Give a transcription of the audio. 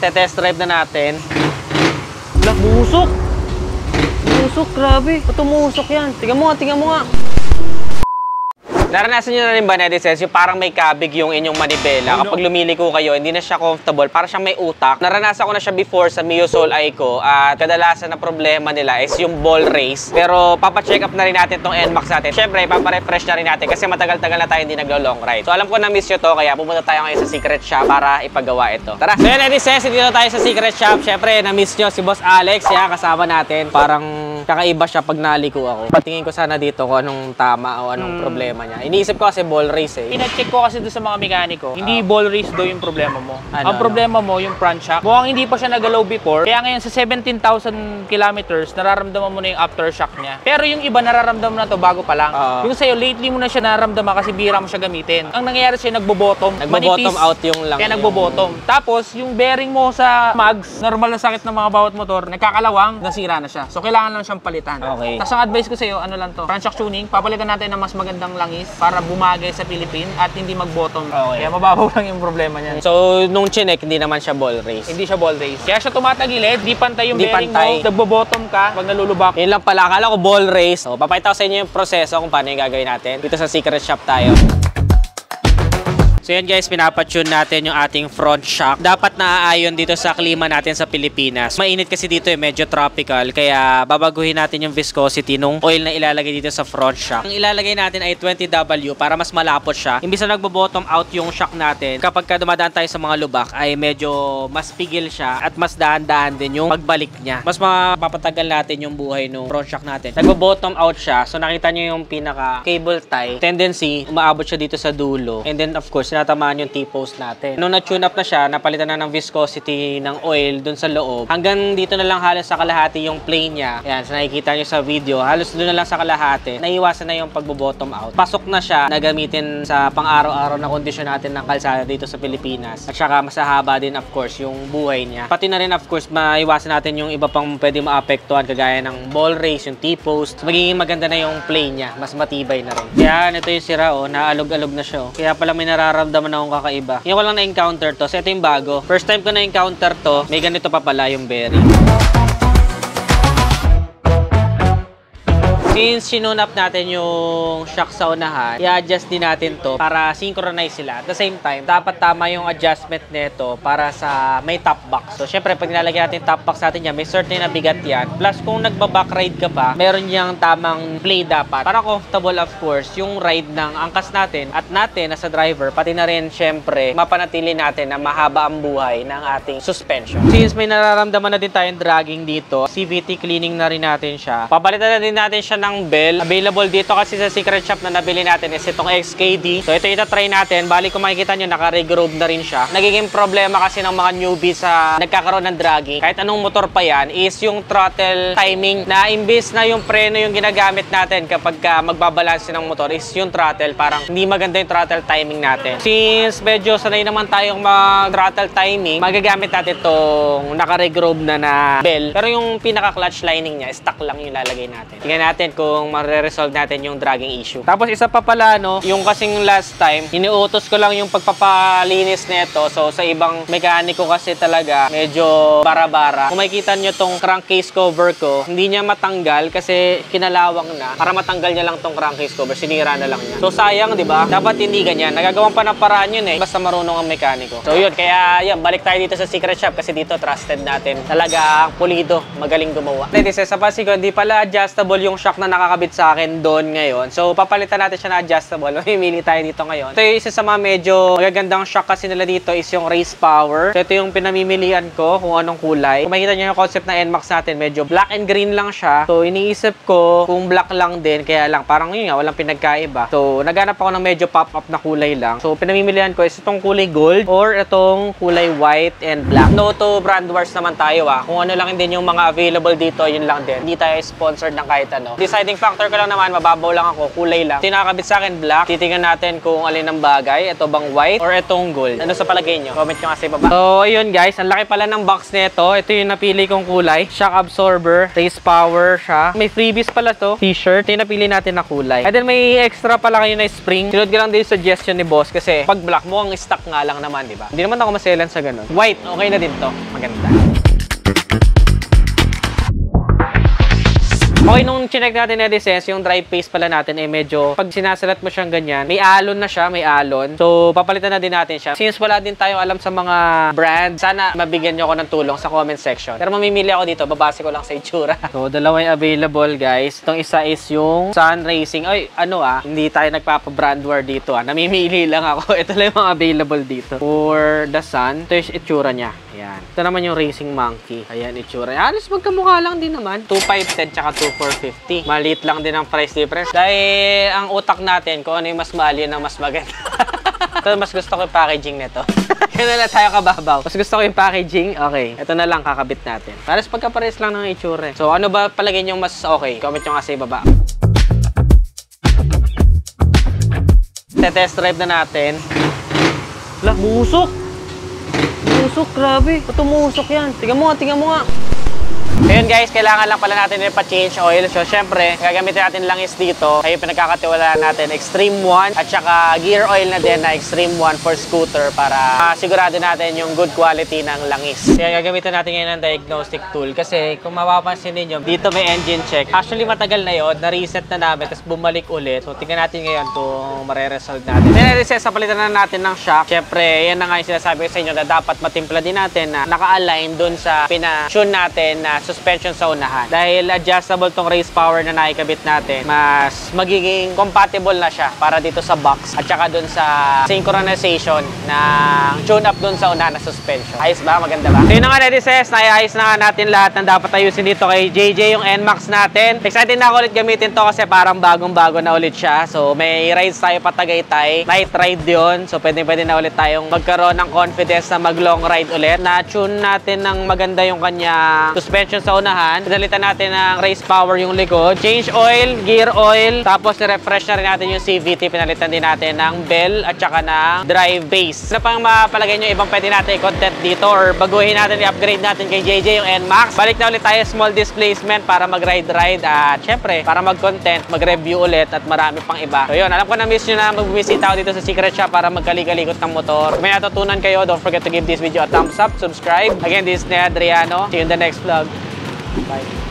Te-test drive na natin. Wala, musok! Musok, grabe. Ba't tumusok yan? Tingnan mo nga. Naranasan nyo na rin ba, netizens, yung parang may kabig yung inyong manibela? Kapag lumiliko kayo, hindi na siya comfortable, parang siyang may utak. Naranasan ko na siya before sa Mio Soul Aiko at kadalasan na problema nila is yung ball race. Pero papacheck up na rin natin itong NMAX natin. Siyempre, paparefresh na rin natin kasi matagal-tagal na tayo hindi naglo-long ride. So alam ko na miss nyo to, kaya pumunta tayo ngayon sa secret shop para ipagawa ito. Tara! So yun, netizens, dito tayo sa secret shop. Siyempre, na-miss nyo si Boss Alex, yan, kasama natin. Parang kakaiba siya pag naliko ako. Patingin ko sana dito kung anong tama o anong problema niya. Iniisip ko kasi ball race eh. Pina-check ko kasi doon sa mga mekaniko, hindi ball race daw yung problema mo. Ang problema mo, yung front shock. Mukhang hindi pa siya nagalaw before. Kaya ngayon sa 17,000 kilometers, nararamdaman mo na yung aftershock niya. Pero yung iba nararamdaman na to bago pa lang. Yung sa'yo, lately mo na siya nararamdaman kasi bira mo siya gamitin. Ang nangyayari sa'yo, nagbo-bottom. Nagbo-bottom out yung lang. Kaya nagbo-bottom. Tapos, yung bearing mo sa mags, normal na sakit ng mga bawat motor, nagkakalawang, nasira na siya. So, kailangan lang siyang palitan. Okay. Tapos, ang advice ko sa'yo, ano lang to, front shock tuning, papalitan natin ng mas magandang langis para bumagay sa Philippine at hindi mag-bottom. Okay. Kaya mababaw lang yung problema niya. So, nung chinek, hindi naman siya ball race. Hindi siya ball race. Kaya siya tumatagilid, di pantay yung Di bearing pantay. mo, nagbo-bottom ka pag nalulubak. Yun lang pala, akala ko ball race. So, papakita ko sa inyo yung proseso kung paano yung gagawin natin. Dito sa secret shop tayo. So yan guys, pinapatune natin yung ating front shock. Dapat naaayon dito sa klima natin sa Pilipinas. Mainit kasi dito eh, medyo tropical. Kaya babaguhin natin yung viscosity nung oil na ilalagay dito sa front shock. Ang ilalagay natin ay 20W para mas malapot siya. Imbis na nagbo-bottom out yung shock natin, kapag dumadaan tayo sa mga lubak ay medyo mas pigil siya at mas dahan-dahan din yung pagbalik niya. Mas mapapatagal natin yung buhay nung front shock natin. Nagbo-bottom out siya. So nakita nyo yung pinaka cable tie. Tendency, umaabot siya dito sa dulo. And then of course, tinatamaan yung T-post natin. Nung na-tune up na siya, napalitan na ng viscosity ng oil dun sa loob. Hanggang dito na lang halos sa kalahati yung plane niya. Yan, so nakikita nyo sa video, halos dun na lang sa kalahati. Naiwasan na yung pagbo-bottom out. Pasok na siya na gamitin sa pang-araw-araw na kondisyon natin ng kalsada dito sa Pilipinas. At saka masahaba din of course yung buhay niya. Pati na rin of course, maiwasan natin yung iba pang pwede maapektuhan kagaya ng ball race, yung T-post. Magiging maganda na yung plane niya. Mas matibay na rin. Kaya ito yung sira, oh, naalog-alog na siya. Oh. Kaya pala may nararamdaman akong kakaiba. Ngayon ko lang na-encounter to. So ito yung bago. First time ko na-encounter to, may ganito pa pala yung bearing. Since sinune up natin yung shock sa unahan, i-adjust din natin to para synchronize sila. At the same time, dapat tama yung adjustment nito para sa may top box. So, syempre, pag nilalagyan natin yung top box natin yan, may certain na bigat yan. Plus, kung nagba-back ride ka pa, meron yung tamang play dapat. Para comfortable, of course, yung ride ng angkas natin at natin as a driver, pati na rin, syempre, mapanatili natin na mahaba ang buhay ng ating suspension. Since may nararamdaman na din tayong dragging dito, CVT cleaning na rin natin siya. Papalitan na din natin siya ng bell. Available dito kasi sa secret shop na nabili natin is itong XKD. So ito itatry natin. Bali kung makikita nyo, naka-regroove na rin siya. Nagiging problema kasi ng mga newbies sa nagkakaroon ng dragging. Kahit anong motor pa yan, is yung throttle timing na imbis na yung preno yung ginagamit natin kapag magbabalanse ng motor is yung throttle. Parang hindi maganda yung throttle timing natin. Since medyo sanay naman tayong mag-throttle timing, magagamit natin itong naka-regroove na bell. Pero yung pinaka-clutch lining niya, stock lang yung lalagay natin. Tingnan natin kung ma-resolve natin yung dragging issue. Tapos isa pa pala, no, yung kasing last time, iniutos ko lang yung pagpapalinis nito. So sa ibang mekaniko kasi talaga medyo bara-bara. Kung makikita nyo tong crankcase cover ko, hindi niya matanggal kasi kinalawang na. Para matanggal niya lang tong crankcase cover, sinira na lang niya. So sayang, di ba? Dapat hindi ganyan. Nagagawan pa ng paraan yun eh. Basta marunong ang mekaniko. So yun, kaya yan, balik tayo dito sa secret shop kasi dito trusted natin. Talaga pulido, magaling gumawa. Ladies, sa Pasigo, hindi pala adjustable yung shock na nakakabit sa akin doon ngayon. So, papalitan natin siya na adjustable. Mamimili tayo dito ngayon. Ito yung isa sa mga medyo magagandang shock kasi nila dito is yung Race Power. So, ito yung pinamimilian ko kung anong kulay. Kung makikita nyo yung concept na NMAX natin, medyo black and green lang siya. So, iniisip ko kung black lang din, kaya lang parang yun nga, walang pinagkaiba. So, naghanap ako ng medyo pop-up na kulay lang. So, pinamimilian ko is itong kulay gold or itong kulay white and black. No to brand wars naman tayo Kung ano lang din yung mga available dito, yun lang din. Hindi tayo sponsored ng kahit ano. This deciding factor ko lang naman, mababaw lang ako, kulay lang. Ito yung nakakabit sa akin, black. Titingnan natin kung alin ang bagay. Ito bang white or itong gold? Ano sa palagay nyo? Comment nyo kasi baba. So, ayun guys, ang laki pala ng box nito. Ito yung napili kong kulay. Shock absorber, race power siya. May freebies pala to. T-shirt. Ito yung napili natin na kulay. And then may extra pala kayo na spring. Sinod ko lang din yung suggestion ni boss kasi pag black mo, ang stock nga lang naman, di ba? Hindi naman ako maselan sa ganun. White, okay na din to. Maganda. Okay, nung chinek natin na desense, yung drive paste pala natin eh medyo, pag sinasalat mo siyang ganyan, may alon na siya, may alon. So, papalitan na din natin siya. Since wala din tayong alam sa mga brand, sana mabigyan nyo ako ng tulong sa comment section. Pero mamimili ako dito, babase ko lang sa itsura. So, dalawa yung available guys. Itong isa is yung Sun Racing. Ay, hindi tayo nagpapa-brand war dito Namimili lang ako. Ito lang yung mga available dito. For the Sun, ito yung itsura niya. Ayan. Ito naman yung Racing Monkey. Ayan, itsura. Alis, magkamukha lang din naman. 2,510 tsaka 2,450. Maliit lang din ang price difference. Dahil ang utak natin, kung ano yung mas mahal, yun ang mas maganda. Ito, mas gusto ko yung packaging nito. Kaya na lang tayo kababaw. Mas gusto ko yung packaging. Okay. Ito na lang kakabit natin. Pares pagkapares lang ng itsura. So, ano ba palagay nyo mas okay? Comment nyo kasi baba. Test drive na natin. Lah, musok! Musok, grabe. Ito musok yan. Tingnan mo nga. Ayun guys, kailangan lang pala natin ipa-change oil. So, syempre, gagamitin natin langis dito. Ay pinagkakatiwalaan natin Extreme 1 at saka gear oil na din na Extreme 1 for scooter para sigurado natin yung good quality ng langis. Kaya gagamitin natin ngayon ng diagnostic tool kasi kung mapapansin ninyo, dito may engine check. Actually, matagal na yun. Na-reset na namin, tapos bumalik ulit. So, tingnan natin ngayon kung mariresolve natin. Then, reset, palitan na natin ng shock. Syempre, yan na nga yung sinasabi ko sa inyo na dapat matimpla din natin na naka-align dun sa pina-tune natin na suspension sa unahan. Dahil adjustable tong race power na nakikabit natin, mas magiging compatible na siya para dito sa box at saka dun sa synchronization ng tune-up dun sa unahan na suspension. Ayos ba? Maganda ba? So yun na nga netises, naiayos na nga natin lahat ng dapat ayusin dito kay JJ yung NMAX natin. Excited na ako ulit gamitin to kasi parang bagong-bago na ulit siya. So may rides tayo pa Tagaytay. Night ride yun. So pwede na ulit tayong magkaroon ng confidence na mag-long ride ulit. Na-tune natin ng maganda yung kanyang suspension sa unahan. Pinalitan natin ng race power yung likod. Change oil, gear oil. Tapos refresh na rin natin yung CVT. Pinalitan din natin ng bell at saka ng drive base. Ano pang mapalagay nyo ibang pwede natin i-content dito or baguhin natin, i-upgrade natin kay JJ yung NMAX. Balik na ulit tayo small displacement para mag-ride-ride at syempre para mag-content, mag-review ulit at marami pang iba. So yun, alam ko na miss nyo na mag-visit ako dito sa Secret Shop para magkaligalikot ng motor. Kung may natutunan kayo, don't forget to give this video a thumbs up, subscribe. Again, this is Nea Adriano. See you in the next vlog. Bye.